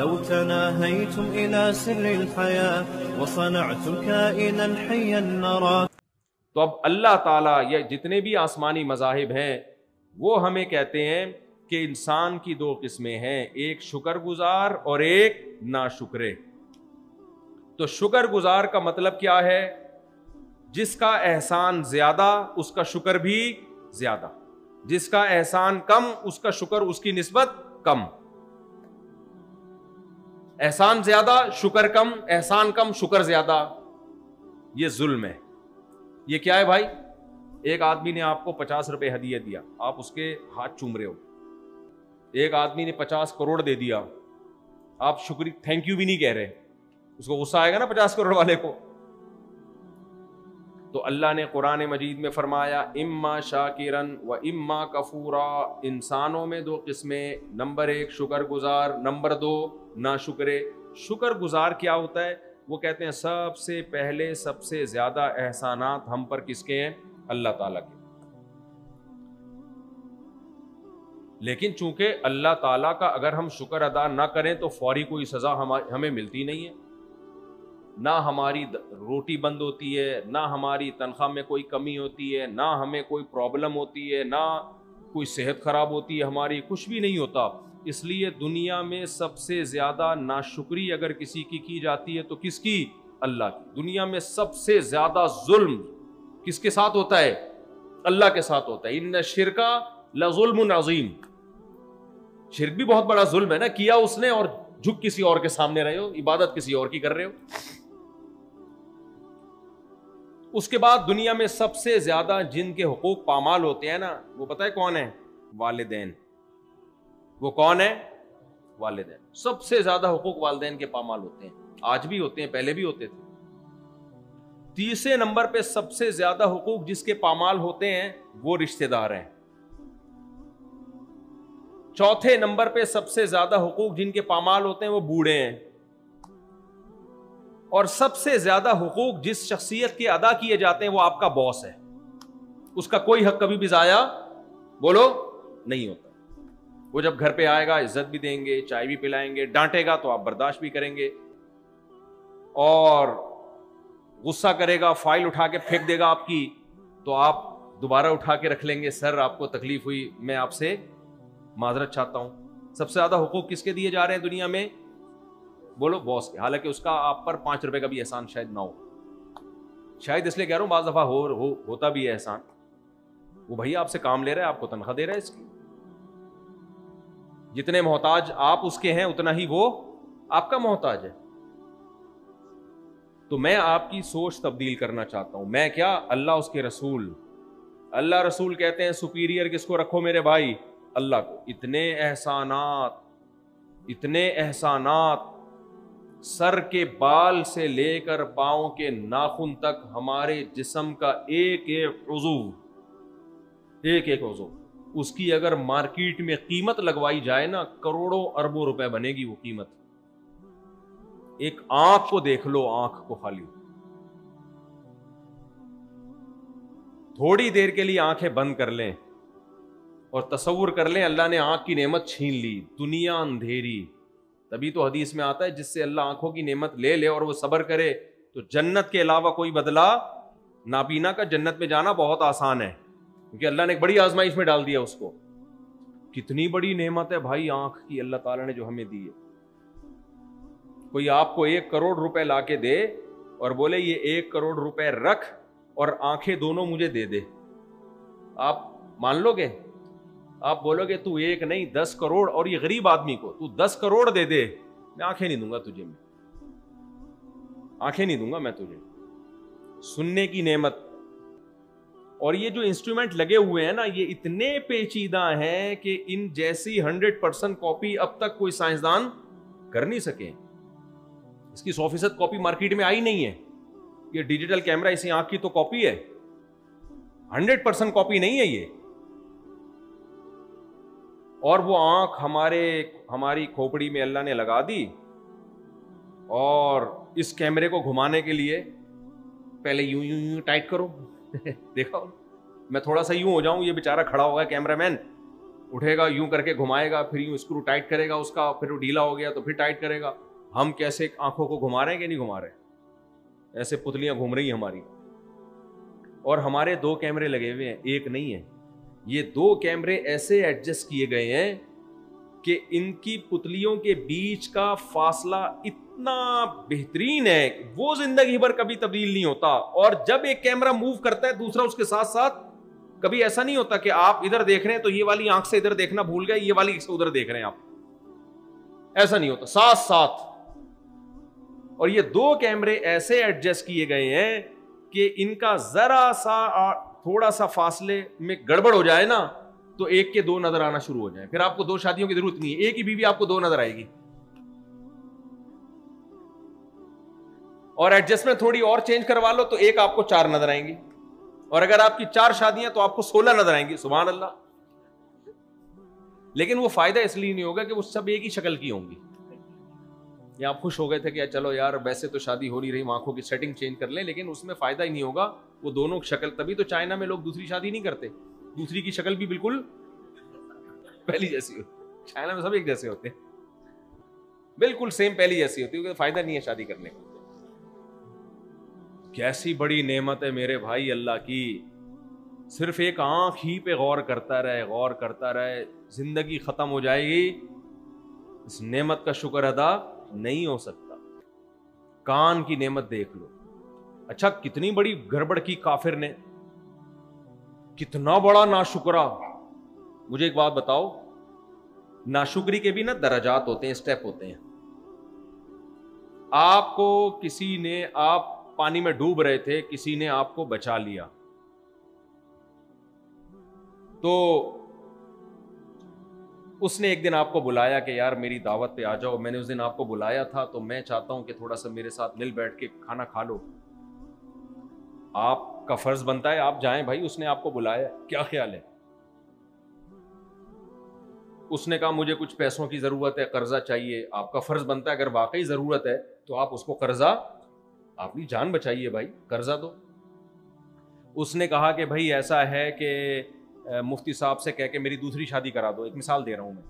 لو تناهيتم إلى سر الحياة وصنعتم كائنا حيا نرى. تو اب اللہ تعالیٰ یہ جتنے بھی آسمانی مذاہب ہیں وہ ہمیں کہتے ہیں کہ انسان کی دو قسمیں ہیں، ایک شکر گزار اور ایک ناشکرے. تو شکر گزار کا مطلب کیا ہے؟ جس کا احسان زیادہ اس کا شکر بھی زیادہ، جس کا احسان کم اس کا شکر اس کی نسبت کم. احسان زیادہ شکر کم، احسان کم شکر زیادہ، یہ ظلم ہے. یہ کیا ہے بھائی؟ ایک آدمی نے آپ کو 50 روپے ہدیہ دیا، آپ اس کے ہاتھ چوم رہے ہو. ایک آدمی نے 50 کروڑ دے دیا، آپ شکریہ تھینک یو بھی نہیں کہہ رہے. اس کو غصہ آئے گا نا 50 کروڑ والے کو. تو اللہ نے قرآن مجید میں فرمایا اما شاکرن و اما کفورا. انسانوں میں دو قسمیں، نمبر 1 شکر گزار، نمبر 2 ناشکرے. شکر گزار کیا ہوتا ہے؟ وہ کہتے ہیں سب سے پہلے سب سے زیادہ احسانات ہم پر کس کے ہیں؟ اللہ تعالیٰ کے. لیکن چونکہ اللہ تعالیٰ کا اگر ہم شکر ادا نہ کریں تو فوری کوئی سزا ہمیں ملتی نہیں ہے. نہ ہماری روٹی بند ہوتی ہے، نہ ہماری تنخواہ میں کوئی کمی ہوتی ہے، نہ ہمیں کوئی پرابلم ہوتی ہے، نہ کوئی صحت خراب ہوتی ہے ہماری، کچھ بھی نہیں ہوتا. اس لیے دنیا میں سب سے زیادہ ناشکری اگر کسی کی جاتی ہے تو کس کی؟ اللہ کی. دنیا میں سب سے زیادہ ظلم کس کے ساتھ ہوتا ہے؟ اللہ کے ساتھ ہوتا ہے. ان الشرک لظلم عظیم. شرک بھی بہت بڑا ظلم ہے نا، کیا اس نے اور جھک کسی اور کے سامنے رہے ہو، عبادت کسی اور کی کر رہے ہو. اس کے بعد دنیا میں سب سے زیادہ جن کے حقوق پامال ہوتے ہیں نا، وہ پتہ ہے کون ہے؟ والدین. وہ کون ہے؟ والدین. سب سے زیادہ حقوق والدین کے پامال ہوتے ہیں. آج بھی ہوتے ہیں، پہلے بھی ہوتے تھے. تیسرے نمبر پہ سب سے زیادہ حقوق جس کے پامال ہوتے ہیں وہ رشتہ دار ہیں. چوتھے نمبر پہ سب سے زیادہ حقوق جن کے پامال ہوتے ہیں وہ بوڑھے ہیں. اور سب سے زیادہ حقوق جس شخصیت کے ادا کیے جاتے ہیں وہ آپ کا باس ہے. اس کا کوئی حق کبھی بھی ضائع بولو نہیں ہوتا. وہ جب گھر پہ آئے گا عزت بھی دیں گے، چائے بھی پلائیں گے، ڈانٹے گا تو آپ برداشت بھی کریں گے، اور غصہ کرے گا فائل اٹھا کے پھینک دے گا آپ کی تو آپ دوبارہ اٹھا کے رکھ لیں گے، سر آپ کو تکلیف ہوئی، میں آپ سے معذرت چاہتا ہوں. سب سے زیادہ حقوق کس کے دیے جا رہے ہیں دنیا میں؟ بولو باس کے. حالانکہ اس کا آپ پر 5 روپے کا بھی احسان شاید نہ ہو. شاید اس لیے کہہ رہا ہوں بعض دفعہ ہوتا بھی ہے احسان. وہ بھائی آپ سے کام لے رہا ہے، آپ کو تنخواہ دے رہا ہے اس کی. جتنے محتاج آپ اس کے ہیں اتنا ہی وہ آپ کا محتاج ہے. تو میں آپ کی سوچ تبدیل کرنا چاہتا ہوں. میں کیا؟ اللہ اس کے رسول. اللہ رسول کہتے ہیں سپیریئر کس کو رکھو میرے بھائی؟ اللہ کو. اتنے احسانات سر کے بال سے لے کر پاؤں کے ناخن تک ہمارے جسم کا ایک ایک عضو اس کی اگر مارکیٹ میں قیمت لگوائی جائے نا، کروڑوں اربوں روپے بنے گی وہ قیمت. ایک آنکھ کو دیکھ لو، آنکھ کو خالی تھوڑی دیر کے لیے آنکھیں بند کر لیں اور تصور کر لیں اللہ نے آنکھ کی نعمت چھین لی، دنیا اندھیری. تبھی تو حدیث میں آتا ہے جس سے اللہ آنکھوں کی نعمت لے لے اور وہ صبر کرے تو جنت کے علاوہ کوئی بدلہ. نابینا کا جنت میں جانا بہت آسان ہے کیونکہ اللہ نے ایک بڑی آزمائش میں ڈال دیا اس کو. کتنی بڑی نعمت ہے بھائی آنکھ کی اللہ تعالیٰ نے جو ہمیں دی ہے. کوئی آپ کو 1 کروڑ روپے لا کے دے اور بولے یہ 1 کروڑ روپے رکھ اور آنکھیں دونوں مجھے دے دے، آپ مان لو گے؟ آپ بولو گے تو 1 نہیں 10 کروڑ، اور یہ غریب آدمی کو تو 10 کروڑ دے دے، میں آنکھیں نہیں دوں گا تجھے، میں آنکھیں نہیں دوں گا میں تجھے. سننے کی نعمت. اور یہ جو انسٹرومنٹ لگے ہوئے ہیں نا یہ اتنے پیچیدہ ہیں کہ ان جیسی 100% کاپی اب تک کوئی سائنسدان کر نہیں سکے. اس کی 100% کاپی مارکیٹ میں آئی نہیں ہے. یہ ڈیجیٹل کیمرہ اسی آنکھ کی تو کاپی ہے، 100% کاپی نہیں ہے یہ. اور وہ آنکھ ہماری کھوپڑی میں اللہ نے لگا دی، اور اس کیمرے کو گھمانے کے لیے پہلے یوں ٹائٹ کرو دیکھا میں تھوڑا سا یوں ہو جاؤں، یہ بیچارہ کھڑا ہوگا کیمرہ مین، اٹھے گا یوں کر کے گھمائے گا, پھر یوں اسکرو ٹائٹ کرے گا اس کا, پھر وہ ڈھیلا ہو گیا تو پھر ٹائٹ کرے گا. ہم کیسے آنکھوں کو گھما رہے ہیں کہ نہیں گھما رہے, ایسے پتلیاں گھوم رہی ہیں ہماری. اور ہمارے 2 کیمرے لگے ہوئے ہیں, ایک نہیں ہے. یہ 2 کیمرے ایسے ایڈجسٹ کیے گئے ہیں کہ ان کی پتلیوں کے بیچ کا فاصلہ اتنا بہترین ہے, وہ زندگی بھر کبھی تبدیل نہیں ہوتا. اور جب ایک کیمرہ موو کرتا ہے دوسرا اس کے ساتھ ساتھ, کبھی ایسا نہیں ہوتا کہ آپ ادھر دیکھ رہے ہیں تو یہ والی آنکھ سے ادھر دیکھنا بھول گئے, یہ والی سے ادھر دیکھ رہے ہیں آپ, ایسا نہیں ہوتا, ساتھ ساتھ. اور یہ 2 کیمرے ایسے ایڈجسٹ کیے گئے ہیں کہ ان کا ذرا سا تھوڑا سا فاصلے میں گڑبڑ ہو جائے نا تو ایک کے 2 نظر آنا شروع ہو جائیں. پھر آپ کو 2 شادیوں کی ضرورت نہیں ہے, ایک ہی بیوی آپ کو 2 نظر آئے گی. اور ایڈجسٹمنٹ تھوڑی اور چینج کروا لو تو ایک آپ کو 4 نظر آئیں گی, اور اگر آپ کی 4 شادیاں تو آپ کو 16 نظر آئیں گی. سبحان اللہ. لیکن وہ فائدہ اس لیے نہیں ہوگا کہ وہ سب ایک ہی شکل کی ہوں گی. یا آپ خوش ہو گئے تھے کہ چلو یار ویسے تو شادی ہو نہیں رہی, آنکھوں کی سیٹنگ چینج کر لیں, لیکن اس میں فائدہ ہی نہیں ہوگا. وہ دونوں شکل, تبھی تو چائنا میں لوگ دوسری شادی نہیں کرتے, دوسری کی شکل بھی بالکل پہلی جیسی ہوتی. چائنا میں سب ایک جیسے ہوتے ہیں, بالکل سیم پہلی جیسی ہوتی ہے, فائدہ نہیں ہے شادی کرنے کا. کیسی بڑی نعمت ہے میرے بھائی اللہ کی. صرف ایک آنکھ ہی پہ غور کرتا رہے, غور کرتا رہے, زندگی ختم ہو جائے گی, اس نعمت کا شکر ادا نہیں ہو سکتا. کان کی نعمت دیکھ لو. اچھا کتنی بڑی گڑبڑ کی کافر نے, کتنا بڑا ناشکرا. مجھے ایک بات بتاؤ, ناشکری کے بھی نا درجات ہوتے ہیں, اسٹیپ ہوتے ہیں. آپ کو کسی نے, آپ پانی میں ڈوب رہے تھے, کسی نے آپ کو بچا لیا, تو اس نے ایک دن آپ کو بلایا کہ یار میری دعوت پہ آ جاؤ, میں نے اس دن آپ کو بلایا تھا تو میں چاہتا ہوں کہ تھوڑا سا میرے ساتھ مل بیٹھ کے کھانا کھا لو. آپ کا فرض بنتا ہے آپ جائیں بھائی, اس نے آپ کو بلایا, کیا خیال ہے؟ اس نے کہا مجھے کچھ پیسوں کی ضرورت ہے, قرضہ چاہیے. آپ کا فرض بنتا ہے اگر واقعی ضرورت ہے تو آپ اس کو قرضہ, اپنی جان بچائیے بھائی, قرضہ دو. اس نے کہا کہ بھائی ایسا ہے کہ مفتی صاحب سے کہہ کے میری دوسری شادی کرا دو. ایک مثال دے رہا ہوں میں.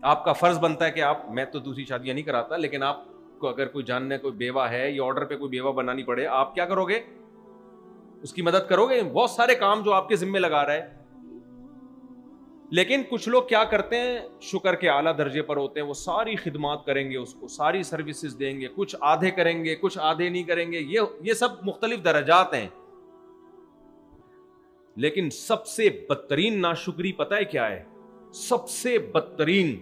آپ کا فرض بنتا ہے کہ آپ, میں تو دوسری شادیاں نہیں کراتا, لیکن آپ کو اگر کوئی جاننے کوئی بیوہ ہے یا آرڈر پہ کوئی بیوہ بنانی پڑے, آپ کیا کرو گے؟ اس کی مدد کرو گے. بہت سارے کام جو آپ کے ذمہ لگا رہا ہے. لیکن کچھ لوگ کیا کرتے ہیں, شکر کے اعلیٰ درجے پر ہوتے ہیں, وہ ساری خدمات کریں گے, اس کو ساری سروسز دیں گے, کچھ آدھے کریں گے, کچھ آدھے نہیں کریں گے. یہ سب مختلف درجات ہیں. لیکن سب سے بدترین ناشکری پتہ ہے کیا ہے؟ سب سے بدترین,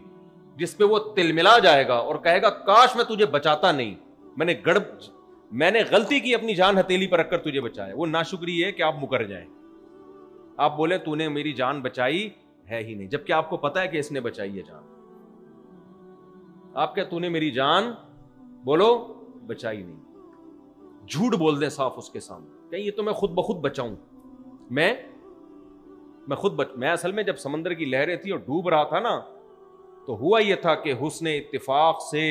جس پہ وہ تلملا جائے گا اور کہے گا کاش میں تجھے بچاتا نہیں, میں نے غلطی کی اپنی جان ہتھیلی پر رکھ کر تجھے بچایا. وہ ناشکری ہے کہ آپ مکر جائیں, آپ بولیں تو نے میری جان بچائی ہے ہی نہیں, جبکہ آپ کو پتا ہے کہ اس نے بچائی ہے جان. آپ کیا تو نے میری جان بولو بچائی نہیں, جھوٹ بول دیں صاف اس کے سامنے کہ یہ تو میں خود بخود بچاؤں. میں اصل میں جب سمندر کی لہریں تھی اور ڈوب رہا تھا نا, تو ہوا یہ تھا کہ حسن اتفاق سے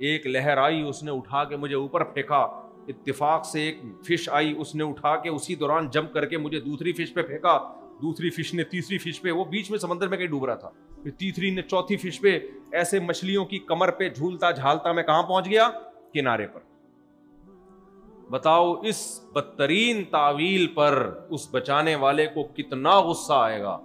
ایک لہر آئی, اس نے اٹھا کے مجھے اوپر پھینکا. اتفاق سے ایک فش آئی, اس نے اٹھا کے اسی دوران جمپ کر کے مجھے دوسری فش پہ پھینکا. دوسری فش نے تیسری فش پہ, وہ بیچ میں سمندر میں کہیں ڈوب رہا تھا, پھر تیسری نے چوتھی فش پہ. ایسے مچھلیوں کی کمر پہ جھولتا جھالتا میں کہاں پہنچ گیا؟ کنارے پر. بتاؤ اس بدترین تعویل پر اس بچانے والے کو کتنا غصہ آئے گا.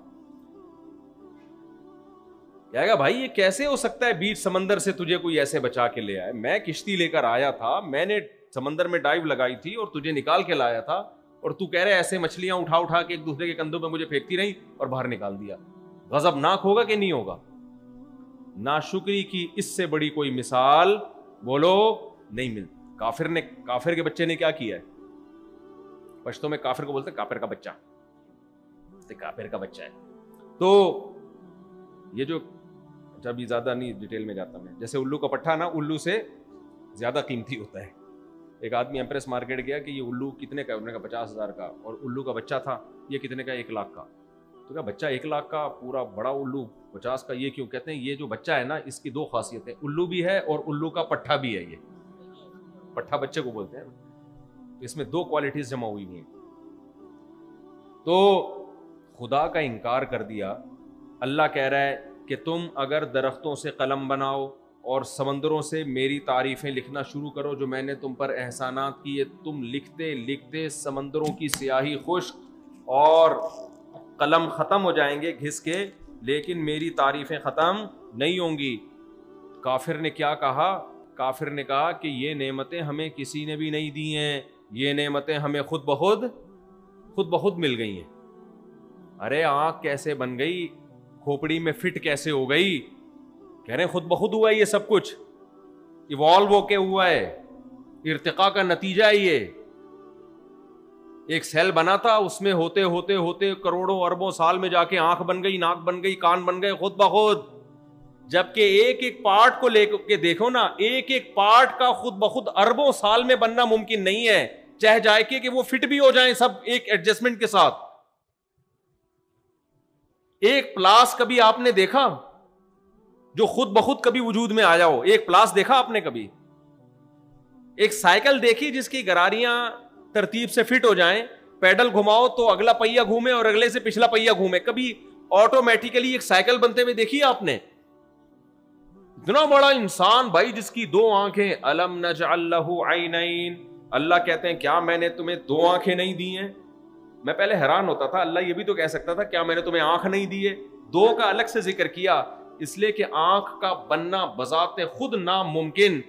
کہے گا بھائی یہ کیسے ہو سکتا ہے, بیچ سمندر سے تجھے کوئی ایسے بچا کے لے آئے, میں کشتی لے کر آیا تھا, میں نے سمندر میں ڈائیو لگائی تھی اور تجھے نکال کے لایا تھا, اور تو کہہ رہے ایسے مچھلیاں اٹھا کے ایک دوسرے کے کندھوں پہ مجھے پھینکتی رہی اور باہر نکال دیا. غضبناک ہوگا کہ نہیں ہوگا؟ ناشکری کی اس سے بڑی کوئی مثال بولو نہیں ملتی. کافر کے بچے نے کیا کیا ہے؟ پشتوں میں کافر کو بولتے کافر کا بچہ, کافر کا بچہ ہے. تو یہ جو, جب زیادہ نہیں ڈیٹیل میں جاتا میں, جیسے الو کا پٹھا نا الو سے زیادہ قیمتی ہوتا ہے. ایک آدمی ایمپریس مارکیٹ گیا کہ یہ الو کتنے کا, انہوں نے کہا 50,000 کا, اور الو کا بچہ تھا یہ کتنے کا, 1 لاکھ کا. تو کہا بچہ 1 لاکھ کا, پورا بڑا الو 50 کا, یہ کیوں؟ کہتے ہیں یہ جو بچہ ہے نا اس کی 2 خاصیتیں, الو بھی ہے اور الو کا پٹھا بھی ہے. یہ پٹھا بچے کو بولتے ہیں, اس میں 2 کوالٹیز جمع ہوئی ہیں. تو خدا کا انکار کر دیا اللہ کہہ رہا ہے کہ تم اگر درختوں سے قلم بناؤ اور سمندروں سے میری تعریفیں لکھنا شروع کرو جو میں نے تم پر احسانات کیے، تم لکھتے لکھتے سمندروں کی سیاہی خشک اور قلم ختم ہو جائیں گے گھس کے، لیکن میری تعریفیں ختم نہیں ہوں گی۔ کافر نے کیا کہا؟ کافر نے کہا کہ یہ نعمتیں ہمیں کسی نے بھی نہیں دی ہیں، یہ نعمتیں ہمیں خود بخود مل گئی ہیں۔ ارے آنکھ کیسے بن گئی؟ کھوپڑی میں فٹ کیسے ہو گئی؟ کہہ رہے ہیں خود بخود ہوا ہے یہ سب کچھ، ایوالو ہو کے ہوا ہے، ارتقاء کا نتیجہ ہے یہ۔ ایک سیل بنا تھا، اس میں ہوتے ہوتے ہوتے کروڑوں اربوں سال میں جا کے آنکھ بن گئی، ناک بن گئی، کان بن گئے خود بخود۔ جبکہ ایک ایک پارٹ کو لے کے دیکھو نا، ایک ایک پارٹ کا خود بخود اربوں سال میں بننا ممکن نہیں ہے، چاہے جائے کہ وہ فٹ بھی ہو جائیں سب ایک ایڈجسٹمنٹ کے ساتھ۔ ایک پلاس کبھی آپ نے دیکھا جو خود بخود کبھی وجود میں آیا ہو؟ ایک پلاس دیکھا آپ نے کبھی؟ ایک سائیکل دیکھی جس کی گراریاں ترتیب سے فٹ ہو جائیں، پیڈل گھماؤ تو اگلا پہیا گھومے اور اگلے سے پچھلا پہیا گھومے؟ کبھی آٹومیٹیکلی ایک سائیکل بنتے ہوئے دیکھی آپ نے؟ اتنا بڑا انسان بھائی جس کی دو آنکھیں، الم نجعل لہ عینین، اللہ کہتے ہیں کیا میں نے تمہیں دو آنکھیں نہیں دی ہیں؟ میں پہلے حیران ہوتا تھا، اللہ یہ بھی تو کہہ سکتا تھا کیا میں نے تمہیں آنکھ نہیں دی ہے؟ دو کا الگ سے ذکر کیا اس لیے کہ آنکھ کا بننا بذات خود ناممکن،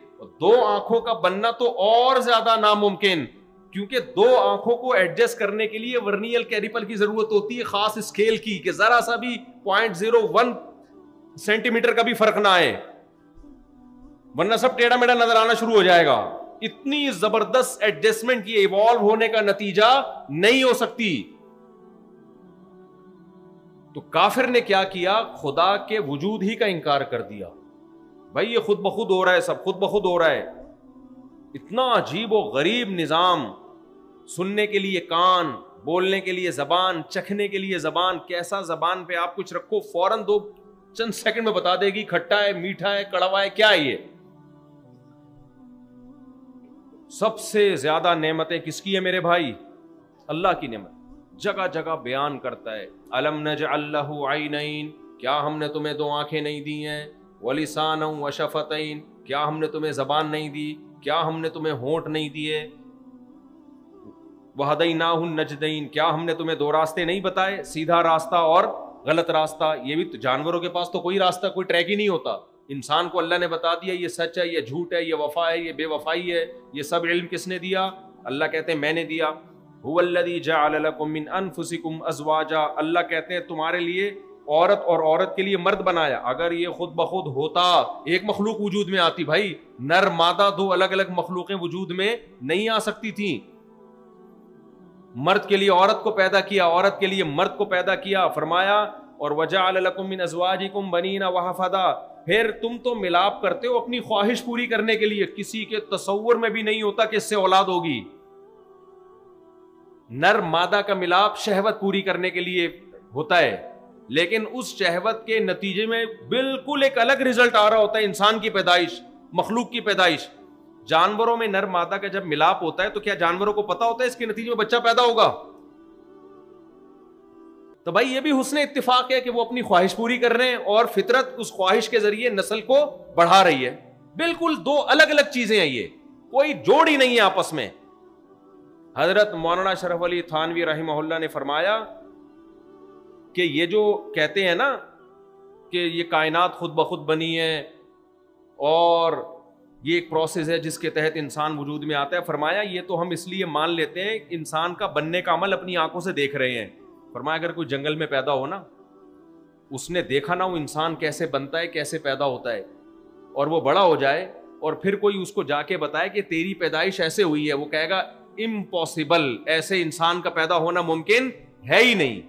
دو آنکھوں کا بننا تو اور زیادہ ناممکن، کیونکہ دو آنکھوں کو ایڈجسٹ کرنے کے لیے ورنیل کیلیپر کی ضرورت ہوتی ہے، خاص اسکیل کی، کہ ذرا سا بھی 0.01 سینٹی میٹر کا بھی فرق نہ آئے، ورنہ سب ٹیڑھا میڑھا نظر آنا شروع ہو جائے گا۔ اتنی زبردست ایڈجسٹمنٹ کی ایوالو ہونے کا نتیجہ نہیں ہو سکتی۔ تو کافر نے کیا کیا؟ خدا کے وجود ہی کا انکار کر دیا۔ بھائی یہ خود بخود ہو رہا ہے، سب خود بخود ہو رہا ہے۔ اتنا عجیب و غریب نظام، سننے کے لیے کان، بولنے کے لیے زبان، چکھنے کے لیے زبان، کیسا زبان پہ آپ کچھ رکھو فوراً دو چند سیکنڈ میں بتا دے گی کھٹا ہے، میٹھا ہے، کڑوا ہے، کیا ہے یہ۔ سب سے زیادہ نعمتیں کس کی ہے میرے بھائی؟ اللہ کی نعمت۔ جگہ جگہ بیان کرتا ہے الم نجعل لہ عینین، کیا ہم نے تمہیں دو آنکھیں نہیں دی ہیں؟ ولسانا وشفتین، کیا ہم نے تمہیں زبان نہیں دی؟ کیا ہم نے تمہیں ہونٹ نہیں دیے؟ وہدیناہ النجدین، کیا ہم نے تمہیں دو راستے نہیں بتائے، سیدھا راستہ اور غلط راستہ؟ یہ بھی تو جانوروں کے پاس تو کوئی راستہ، کوئی ٹریک ہی نہیں ہوتا، انسان کو اللہ نے بتا دیا یہ سچ ہے، یہ جھوٹ ہے، یہ وفا ہے، یہ بے وفائی ہے، یہ سب علم کس نے دیا؟ اللہ کہتے ہیں میں نے دیا۔ هو الذی جعل لکم من انفسکم ازواجا، اللہ کہتے ہیں تمہارے لیے عورت اور عورت کے لیے مرد بنایا۔ اگر یہ خود بخود ہوتا ایک مخلوق وجود میں آتی، بھائی نر مادہ دو الگ الگ مخلوقیں وجود میں نہیں آ سکتی تھیں۔ مرد کے لیے عورت کو پیدا کیا، عورت کے لیے مرد کو پیدا کیا، فرمایا اور وجعل لکم من ازواجکم بنین وحفدا، پھر تم تو ملاپ کرتے ہو اپنی خواہش پوری کرنے کے لیے، کسی کے تصور میں بھی نہیں ہوتا کہ اس سے اولاد ہوگی۔ نر مادہ کا ملاپ شہوت پوری کرنے کے لیے ہوتا ہے، لیکن اس شہوت کے نتیجے میں بالکل ایک الگ رزلٹ آ رہا ہوتا ہے، انسان کی پیدائش، مخلوق کی پیدائش۔ جانوروں میں نر مادہ کا جب ملاپ ہوتا ہے تو کیا جانوروں کو پتا ہوتا ہے اس کے نتیجے میں بچہ پیدا ہوگا؟ تو بھائی یہ بھی حسن اتفاق ہے کہ وہ اپنی خواہش پوری کر رہے ہیں اور فطرت اس خواہش کے ذریعے نسل کو بڑھا رہی ہے۔ بالکل دو الگ الگ چیزیں ہیں، یہ کوئی جوڑ ہی نہیں ہے آپس میں۔ حضرت مولانا شرف علی تھانوی رحمہ اللہ نے فرمایا کہ یہ جو کہتے ہیں نا کہ یہ کائنات خود بخود بنی ہے اور یہ ایک پروسیس ہے جس کے تحت انسان وجود میں آتا ہے، فرمایا یہ تو ہم اس لیے مان لیتے ہیں انسان کا بننے کا عمل اپنی آنکھوں سے دیکھ رہے ہیں۔ فرمایا اگر کوئی جنگل میں پیدا ہو نا، اس نے دیکھا نا وہ انسان کیسے بنتا ہے، کیسے پیدا ہوتا ہے، اور وہ بڑا ہو جائے اور پھر کوئی اس کو جا کے بتائے کہ تیری پیدائش ایسے ہوئی ہے، وہ کہے گا امپاسبل، ایسے انسان کا پیدا ہونا ممکن ہے ہی نہیں۔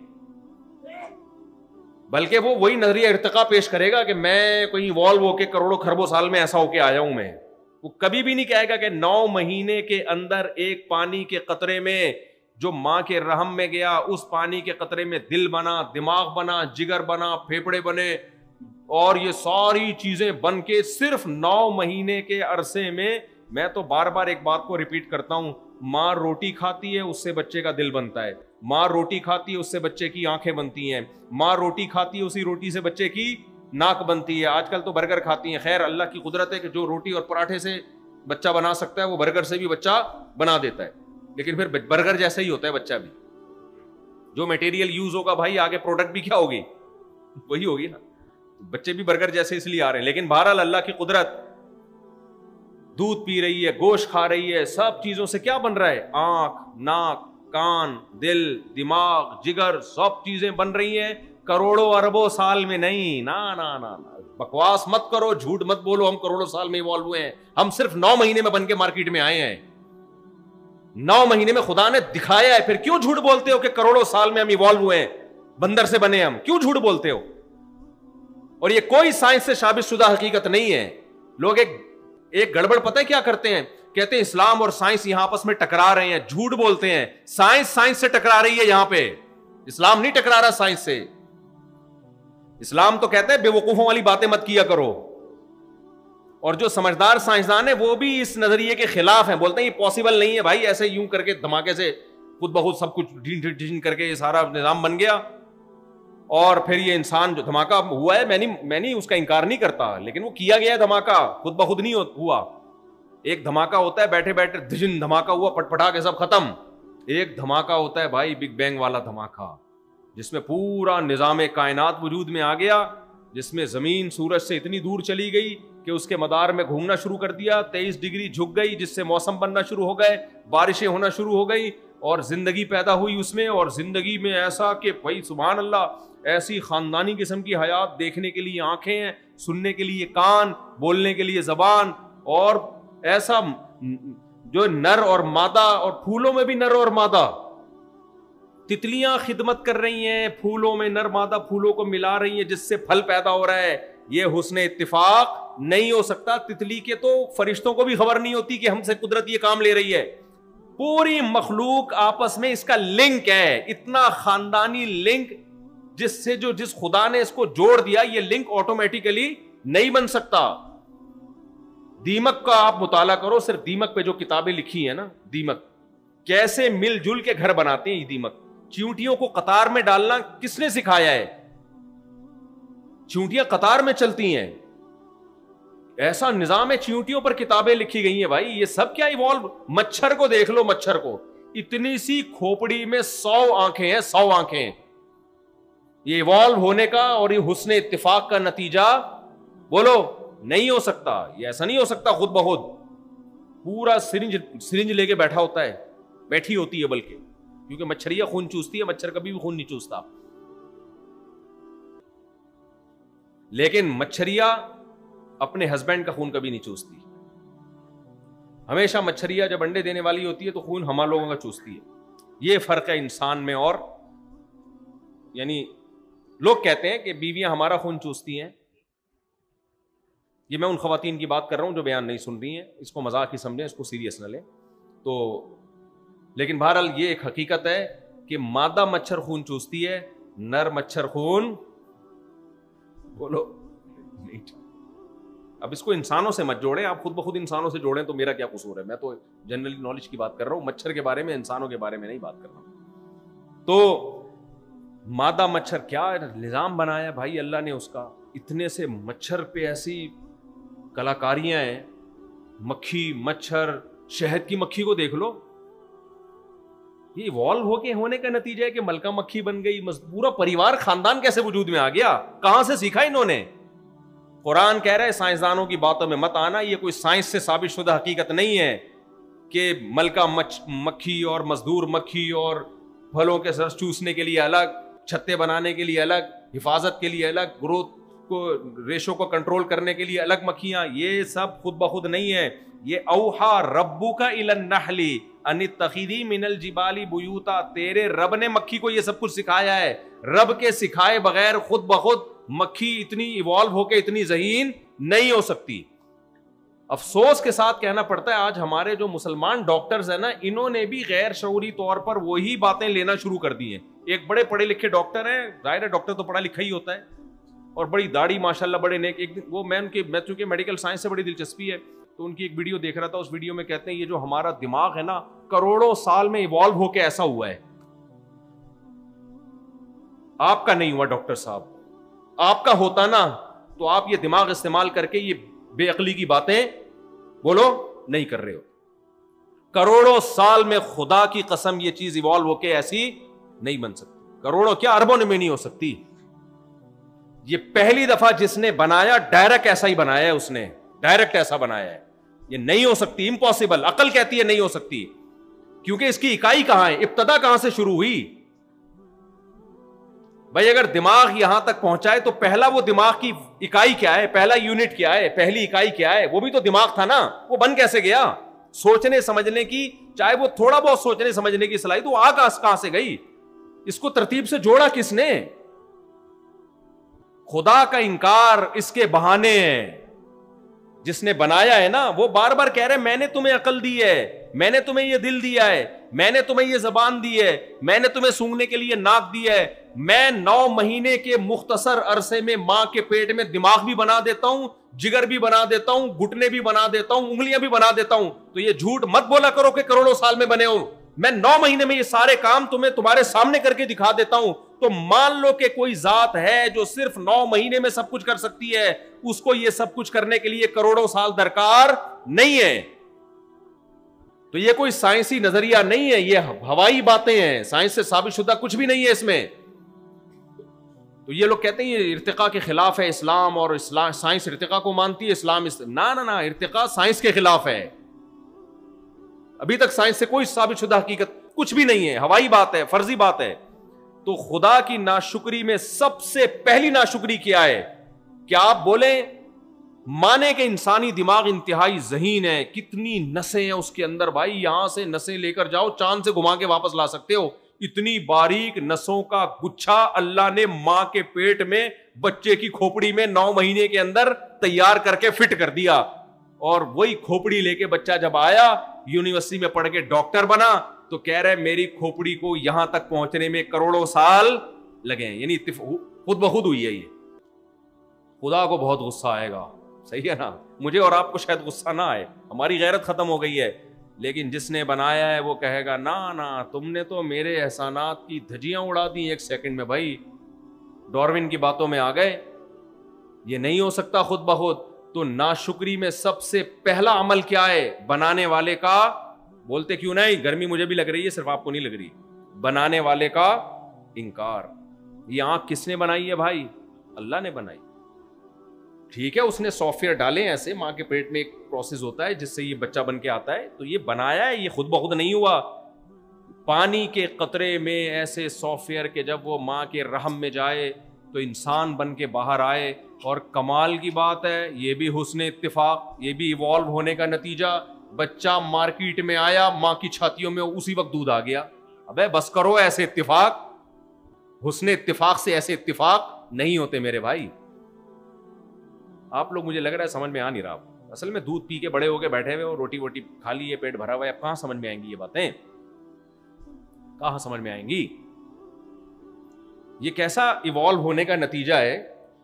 بلکہ وہ وہی نظریہ ارتقا پیش کرے گا کہ میں کوئی ایوالو ہو کے کروڑوں خربوں سال میں ایسا ہو کے آیا ہوں میں۔ وہ کبھی بھی نہیں کہے گا کہ 9 مہینے کے اندر ایک پانی کے قطرے میں جو ماں کے رحم میں گیا، اس پانی کے قطرے میں دل بنا، دماغ بنا، جگر بنا، پھیپھڑے بنے، اور یہ ساری چیزیں بن کے صرف 9 مہینے کے عرصے میں تو بار بار ایک بات کو ریپیٹ کرتا ہوں، ماں روٹی کھاتی ہے اس سے بچے کا دل بنتا ہے، ماں روٹی کھاتی ہے اس سے بچے کی آنکھیں بنتی ہیں, ماں روٹی کھاتی ہے اسی روٹی سے بچے کی ناک بنتی ہے. آج کل تو برگر کھاتی ہیں, خیر اللہ کی قدرت ہے کہ جو روٹی اور پراٹھے سے بچہ بنا سکتا ہے وہ برگر سے بھی بچہ بنا دیتا ہے, لیکن پھر برگر جیسا ہی ہوتا ہے بچہ بھی. جو میٹیریل یوز ہوگا بھائی آگے پروڈکٹ بھی کیا ہوگی, وہی ہوگی نا. بچے بھی برگر جیسے اس لیے آ رہے ہیں, لیکن بہرحال اللہ کی قدرت, دودھ پی رہی ہے, گوشت کھا رہی ہے, سب چیزوں سے کیا بن رہا ہے, آنکھ, ناک, کان, دل, دماغ, جگر, سب چیزیں بن رہی ہیں کروڑوں اربوں سال میں نہیں. نا نا نا بکواس مت کرو, جھوٹ مت بولو ہم کروڑوں سال میں ایوالو ہوئے ہیں. ہم صرف 9 مہینے میں بن کے مارکیٹ میں آئے ہیں. 9 مہینے میں خدا نے دکھایا ہے, پھر کیوں جھوٹ بولتے ہو کہ کروڑوں سال میں ہم ایوالو ہوئے ہیں, بندر سے بنے ہم, کیوں جھوٹ بولتے ہو؟ اور یہ کوئی سائنس سے ثابت شدہ حقیقت نہیں ہے. لوگ ایک گڑبڑ پتہ ہے کیا کرتے ہیں, کہتے ہیں اسلام اور سائنس یہاں آپس میں ٹکرا رہے ہیں. جھوٹ بولتے ہیں, سائنس سے ٹکرا رہی ہے یہاں پہ, اسلام نہیں ٹکرا رہا سائنس سے. اسلام تو کہتا ہے بے وقوفوں والی باتیں مت کیا کرو, اور جو سمجھدار سائنسدان ہیں وہ بھی اس نظریے کے خلاف ہیں, بولتے ہیں یہ پاسبل نہیں ہے بھائی, ایسے یوں کر کے دھماکے سے خود بخود سب کچھ ڈیزائن کر کے یہ سارا نظام بن گیا, اور پھر یہ انسان جو دھماکہ ہوا ہے, میں نہیں اس کا انکار نہیں کرتا, لیکن وہ کیا گیا دھماکہ, خود بخود نہیں ہوا. ایک دھماکہ ہوتا ہے بیٹھے بیٹھے دھجن دھماکہ ہوا, پٹ پٹا کے سب ختم. ایک دھماکہ ہوتا ہے بھائی بگ بینگ والا دھماکہ, جس میں پورا نظام کائنات وجود میں آ گیا, جس میں زمین سورج سے اتنی دور چلی گئی کہ اس کے مدار میں گھومنا شروع کر دیا, 23 ڈگری جھک گئی, جس سے موسم بننا شروع ہو گئے, بارشیں ہونا شروع ہو گئی, اور زندگی پیدا ہوئی اس میں. اور زندگی میں ایسا کہ بھائی سبحان اللہ, ایسی خاندانی قسم کی حیات, دیکھنے کے لیے آنکھیں ہیں, سننے کے لیے کان, بولنے کے لیے زبان, اور ایسا جو نر اور مادہ, اور پھولوں میں بھی نر اور مادہ, تتلیاں خدمت کر رہی ہیں پھولوں میں, نر مادہ پھولوں کو ملا رہی ہیں جس سے پھل پیدا ہو رہا ہے. یہ حسن اتفاق نہیں ہو سکتا. تتلی کے تو فرشتوں کو بھی خبر نہیں ہوتی کہ ہم سے قدرت یہ کام لے رہی ہے. پوری مخلوق آپس میں اس کا لنک ہے, اتنا خاندانی لنک, جس خدا نے اس کو جوڑ دیا, یہ لنک آٹومیٹیکلی نہیں بن سکتا. دیمک کا آپ مطالعہ کرو, صرف دیمک پہ جو کتابیں لکھی ہیں نا, دیمک کیسے مل جل کے گھر بناتے ہیں. یہ دیمک چیونٹیوں کو قطار میں ڈالنا کس نے سکھایا ہے؟ چیونٹیاں قطار میں چلتی ہیں, ایسا نظام ہے, چیونٹیوں پر کتابیں لکھی گئی ہیں بھائی. یہ سب کیا ایوالو, مچھر کو دیکھ لو, مچھر کو اتنی سی کھوپڑی میں 100 آنکھیں ہیں, 100 آنکھیں. یہ ایوالو ہونے کا اور یہ حسن اتفاق کا نتیجہ بولو نہیں ہو سکتا. یہ ایسا نہیں ہو سکتا خود بخود. پورا سرنج لے کے بیٹھا ہوتا ہے, بیٹھی ہوتی ہے, بلکہ کیونکہ مچھریا خون چوستی ہے, مچھر کبھی بھی خون نہیں چوستا. لیکن مچھریا اپنے ہسبینڈ کا خون کبھی نہیں چوستی. ہمیشہ مچھریا جب انڈے دینے والی ہوتی ہے تو خون ہم لوگوں کا چوستی ہے. یہ فرق ہے انسان میں. اور یعنی لوگ کہتے ہیں کہ بیویاں ہمارا خون چوستی ہیں. یہ میں ان خواتین کی بات کر رہا ہوں جو بیان نہیں سن رہی ہیں, اس کو مذاق ہی سمجھیں, اس کو سیریس نہ لیں. تو لیکن بہرحال یہ ایک حقیقت ہے کہ مادہ مچھر خون چوستی ہے, نر مچھر خون بولو نہیں. اب اس کو انسانوں سے مت جوڑیں, آپ خود بخود انسانوں سے جوڑیں تو میرا کیا قصور ہے. میں تو جنرل نالج کی بات کر رہا ہوں, مچھر کے بارے میں, انسانوں کے بارے میں نہیں بات کر رہا ہوں. تو مادہ مچھر کیا نظام بنایا بھائی اللہ نے اس کا. اتنے سے مچھر پہ ایسی کلاکاریاں ہیں, مکھی, مچھر, شہد کی مکھی کو دیکھ لو. یہ ایوالو ہو کے ہونے کا نتیجہ ہے کہ ملکہ مکھی بن گئی. پورا پریوار, خاندان کیسے وجود میں آ گیا, کہاں سے سیکھا انہوں نے؟ قرآن کہہ رہا ہے سائنسدانوں کی باتوں میں مت آنا, یہ کوئی سائنس سے ثابت شدہ حقیقت نہیں ہے کہ ملکہ مکھی اور مزدور مکھی اور پھلوں کے رس چوسنے کے لیے الگ, چھتے بنانے کے لیے الگ, حفاظت کے لیے الگ, گروتھ کو, ریشو کو کنٹرول کرنے کے لیے الگ مکھیاں. یہ سب خود بخود نہیں ہے. یہ اوحا ربک الی النحل ان اتخذی من الجبال بیوتا, تیرے رب نے مکھی کو یہ سب کچھ سکھایا ہے. رب کے سکھائے بغیر خود بخود مکھی اتنی ایوالو ہو کے اتنی ذہین نہیں ہو سکتی. افسوس کے ساتھ کہنا پڑتا ہے آج ہمارے جو مسلمان ڈاکٹرز ہیں نا, انہوں نے بھی غیر شعوری طور پر وہی باتیں لینا شروع کر دی ہیں. ایک بڑے پڑھے لکھے ڈاکٹر ہیں, ظاہر ہے ڈاکٹر تو پڑھا لکھا ہی ہوتا ہے, اور بڑی داڑھی ماشاءاللہ, بڑے نیک. ایک وہ میں چونکہ میڈیکل سائنس سے بڑی دلچسپی ہے تو ان کی ایک ویڈیو دیکھ رہا تھا. اس ویڈیو میں کہتے ہیں یہ جو ہمارا دماغ ہے نا, کروڑوں سال میں ایوالو ہو کے ایسا ہوا ہے. آپ کا نہیں ہوا ڈاکٹر صاحب، آپ کا ہوتا نا تو آپ یہ دماغ استعمال کر کے یہ بے عقلی کی باتیں بولو نہیں کر رہے ہو. کروڑوں سال میں خدا کی قسم یہ چیز ایوالو ہو کے ایسی نہیں بن سکتی. کروڑوں کیا اربوں میں نہیں ہو سکتی. یہ پہلی دفعہ جس نے بنایا ڈائریکٹ ایسا ہی بنایا ہے، اس نے ڈائریکٹ ایسا بنایا ہے. یہ نہیں ہو سکتی، امپاسبل. عقل کہتی ہے نہیں ہو سکتی، کیونکہ اس کی اکائی کہاں ہے، ابتدا کہاں سے شروع ہوئی. بھائی اگر دماغ یہاں تک پہنچا ہے تو پہلا وہ دماغ کی اکائی کیا ہے، پہلا یونٹ کیا ہے، پہلی اکائی کیا ہے؟ وہ بھی تو دماغ تھا نا. وہ بن کیسے گیا؟ سوچنے سمجھنے کی، چاہے وہ تھوڑا بہت سوچنے سمجھنے کی صلاحیت، تو آ کہاں سے گئی؟ اس کو ترتیب سے جوڑا کس نے؟ خدا کا انکار اس کے بہانے ہیں. جس نے بنایا ہے نا وہ بار بار کہہ رہے میں نے تمہیں عقل دی ہے، میں نے تمہیں یہ دل دیا ہے، میں نے تمہیں یہ زبان دی ہے، میں نے تمہیں سونگنے کے لیے ناک دی ہے. میں 9 مہینے کے مختصر عرصے میں ماں کے پیٹ میں دماغ بھی بنا دیتا ہوں، جگر بھی بنا دیتا ہوں، گھٹنے بھی بنا دیتا ہوں، انگلیاں بھی بنا دیتا ہوں. تو یہ جھوٹ مت بولا کرو کہ کروڑوں سال میں بنے ہوں. میں 9 مہینے میں یہ سارے کام تمہارے سامنے کر کے دکھا دیتا ہوں. تو مان لو کہ کوئی ذات ہے جو صرف 9 مہینے میں سب کچھ کر سکتی ہے، اس کو یہ سب کچھ کرنے کے لیے کروڑوں سال درکار نہیں ہے. تو یہ کوئی سائنسی نظریہ نہیں ہے، یہ ہوائی باتیں ہیں، سائنس سے ثابت شدہ کچھ بھی نہیں ہے اس میں. تو یہ لوگ کہتے ہیں یہ ارتقاء کے خلاف ہے اسلام، اور اسلام سائنس ارتقاء کو مانتی ہے، اسلام نہ ارتقاء سائنس کے خلاف ہے. ابھی تک سائنس سے کوئی ثابت شدہ حقیقت کچھ بھی نہیں ہے، ہوائی بات ہے، فرضی بات ہے. تو خدا کی ناشکری میں سب سے پہلی ناشکری کیا ہے؟ کیا آپ بولیں مانے کہ انسانی دماغ انتہائی ذہین ہے، کتنی نسیں ہیں اس کے اندر بھائی، یہاں سے نسیں لے کر جاؤ چاند سے گھما کے واپس لا سکتے ہو. اتنی باریک نسوں کا گچھا اللہ نے ماں کے پیٹ میں بچے کی کھوپڑی میں 9 مہینے کے اندر تیار کر کے فٹ کر دیا. اور وہی کھوپڑی لے کے بچہ جب آیا یونیورسٹی میں پڑھ کے ڈاکٹر بنا تو کہہ رہے میری کھوپڑی کو یہاں تک پہنچنے میں کروڑوں سال لگے ہیں. یعنی خود بخود ہوئی ہے. یہ خدا کو بہت غصہ آئے گا، صحیح ہے نا. مجھے اور آپ کو شاید غصہ نہ آئے، ہماری غیرت ختم ہو گئی ہے. لیکن جس نے بنایا ہے وہ کہے گا نا تم نے تو میرے احسانات کی دھجیاں اڑا دی 1 سیکنڈ میں. بھائی ڈاروین کی باتوں میں آ گئے، یہ نہیں ہو سکتا خود بخود. تو ناشکری میں سب سے پہلا عمل کیا ہے؟ بنانے والے کا، بولتے کیوں نہیں، گرمی مجھے بھی لگ رہی ہے، صرف آپ کو نہیں لگ رہی، بنانے والے کا انکار. یہ آنکھ کس نے بنائی ہے بھائی؟ اللہ نے بنائی. ٹھیک ہے اس نے سافٹ ویئر ڈالے ایسے، ماں کے پیٹ میں ایک پروسیس ہوتا ہے جس سے یہ بچہ بن کے آتا ہے، تو یہ بنایا ہے، یہ خود بخود نہیں ہوا. پانی کے قطرے میں ایسے سافٹ ویئر کہ جب وہ ماں کے رحم میں جائے تو انسان بن کے باہر آئے. اور کمال کی بات ہے یہ بھی حسن اتفاق، یہ بھی ایوالو ہونے کا نتیجہ. بچہ مارکیٹ میں آیا، ماں کی چھاتیوں میں اسی وقت دودھ آ گیا. ابے بس کرو ایسے اتفاق، حسن اتفاق سے ایسے اتفاق نہیں ہوتے میرے بھائی. آپ لوگ مجھے لگ رہا ہے سمجھ میں آ نہیں رہا. اصل میں دودھ پی کے بڑے ہو کے بیٹھے ہوئے اور روٹی ووٹی کھا لی ہے، پیٹ بھرا ہوا ہے، اب کہاں سمجھ میں آئیں گی یہ باتیں؟ کہاں سمجھ میں آئیں گی؟ یہ کیسا ایوالو ہونے کا نتیجہ ہے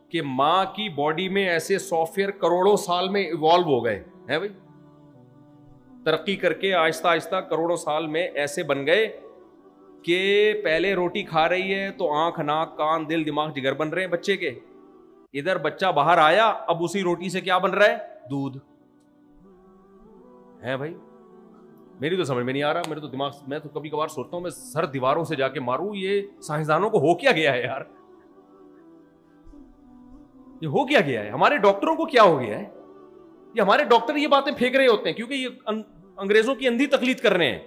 کہ ماں کی باڈی میں ایسے سافٹ ویئر کروڑوں سال میں ایوالو ہو گئے ہیں بھائی، ترقی کر کے آہستہ آہستہ کروڑوں سال میں ایسے بن گئے کہ پہلے روٹی کھا رہی ہے تو آنکھ، ناک، کان، دل، دماغ، جگر بن رہے ہیں بچے کے. ادھر بچہ باہر آیا، اب اسی روٹی سے کیا بن رہا ہے؟ دودھ ہے بھائی. میری تو سمجھ میں نہیں آ رہا، میرے تو دماغ، میں تو کبھی کبھار سوچتا ہوں میں سر دیواروں سے جا کے ماروں، یہ سائنسدانوں کو ہو کیا گیا ہے یار؟ یہ ہو کیا گیا ہے؟ ہمارے ڈاکٹروں کو کیا ہو گیا ہے؟ یہ ہمارے ڈاکٹر یہ باتیں پھینک رہے ہوتے ہیں کیونکہ یہ انگریزوں کی اندھی تقلید کر رہے ہیں.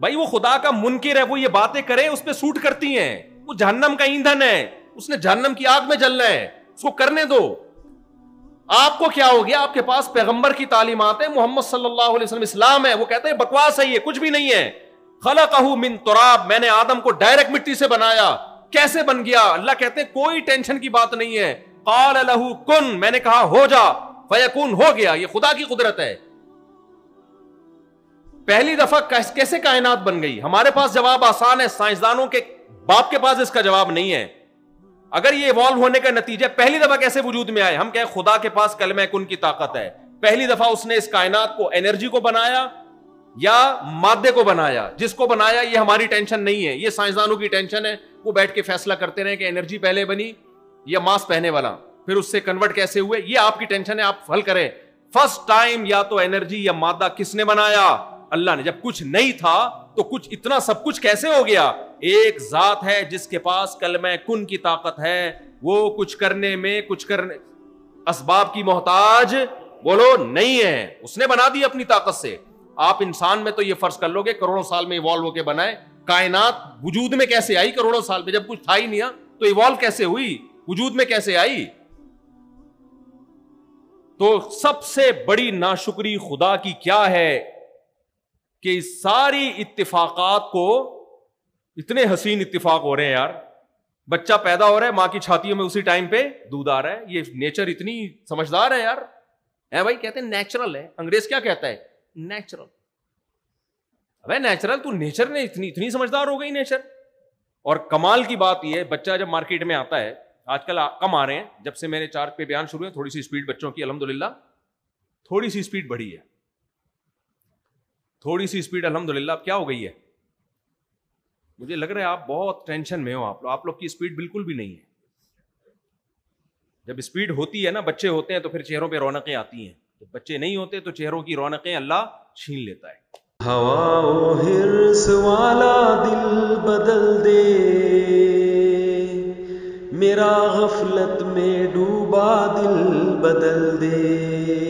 بھائی وہ خدا کا منکر ہے، وہ یہ باتیں کریں اس پہ سوٹ کرتی ہیں. وہ جہنم کا ایندھن ہے، اس نے جہنم کی آگ میں جلنا ہے، اس کو کرنے دو. آپ کو کیا ہو گیا؟ آپ کے پاس پیغمبر کی تعلیمات ہیں، محمد صلی اللہ علیہ وسلم اسلام ہے، وہ کہتے ہیں بکواس ہے، یہ کچھ بھی نہیں ہے. خلقہ من تراب، میں نے آدم کو ڈائریکٹ مٹی سے بنایا. کیسے بن گیا؟ اللہ کہتے ہیں کوئی ٹینشن کی بات نہیں ہے. قال لہ کن، میں نے کہا ہو جا، فیکون، ہو گیا. یہ خدا کی قدرت ہے. پہلی دفعہ کیسے کائنات بن گئی؟ ہمارے پاس جواب آسان ہے، سائنسدانوں کے باپ کے پاس اس کا جواب نہیں ہے. اگر یہ ایوالو ہونے کا نتیجہ پہلی دفعہ کیسے وجود میں آئے؟ ہم کہیں خدا کے پاس کلمہ کن کی طاقت ہے. پہلی دفعہ اس نے اس کائنات کو، انرجی کو بنایا یا مادے کو بنایا؟ جس کو بنایا یہ ہماری ٹینشن نہیں ہے، یہ سائنسدانوں کی ٹینشن ہے. وہ بیٹھ کے فیصلہ کرتے رہے کہ انرجی پہلے بنی یا ماس پہنے والا, پھر اس سے کنورٹ کیسے ہوئے, یہ آپ کی ٹینشن ہے, آپ حل کریں. فرسٹ ٹائم یا تو انرجی یا مادہ کس نے بنایا؟ اللہ نے. جب کچھ نہیں تھا تو کچھ اتنا سب کچھ کیسے ہو گیا؟ ایک ذات ہے جس کے پاس کلمہ کن کی طاقت ہے, وہ کچھ کرنے میں کچھ کرنے اسباب کی محتاج بولو نہیں ہے, اس نے بنا دی اپنی طاقت سے. آپ انسان میں تو یہ فرض کر لو گے کروڑوں سال میں ایوالو ہو کے بنائے, کائنات وجود میں کیسے آئی کروڑوں سال میں؟ جب کچھ تھا ہی نہیں تو ایوالو کیسے ہوئی, وجود میں کیسے آئی؟ تو سب سے بڑی ناشکری خدا کی کیا ہے کہ ساری اتفاقات کو, اتنے حسین اتفاق ہو رہے ہیں یار, بچہ پیدا ہو رہا ہے, ماں کی چھاتیوں میں اسی ٹائم پہ دودھ آ رہا ہے, یہ نیچر اتنی سمجھدار ہے یار. اے بھائی کہتے ہیں نیچرل ہے, انگریز کیا کہتا ہے؟ نیچرل. ابے نیچرل, تو نیچر نے اتنی سمجھدار ہو گئی نیچر. اور کمال کی بات یہ ہے, بچہ جب مارکیٹ میں آتا ہے, آج کل کم آ رہے ہیں, جب سے میرے چارج پہ بیان شروع ہے تھوڑی سی اسپیڈ بچوں کی الحمدللہ تھوڑی سی اسپیڈ بڑھی ہے, تھوڑی سی اسپیڈ الحمدللہ. اب کیا ہو گئی ہے؟ مجھے لگ رہا ہے آپ بہت ٹینشن میں ہو, آپ لوگ کی اسپیڈ بالکل بھی نہیں ہے. جب اسپیڈ ہوتی ہے نا, بچے ہوتے ہیں تو پھر چہروں پہ رونقیں آتی ہیں, جب بچے نہیں ہوتے تو چہروں کی رونقیں اللہ چھین لیتا ہے. ہوا و حرص والا دل بدل دے, میرا غفلت میں ڈوبا دل بدل دے.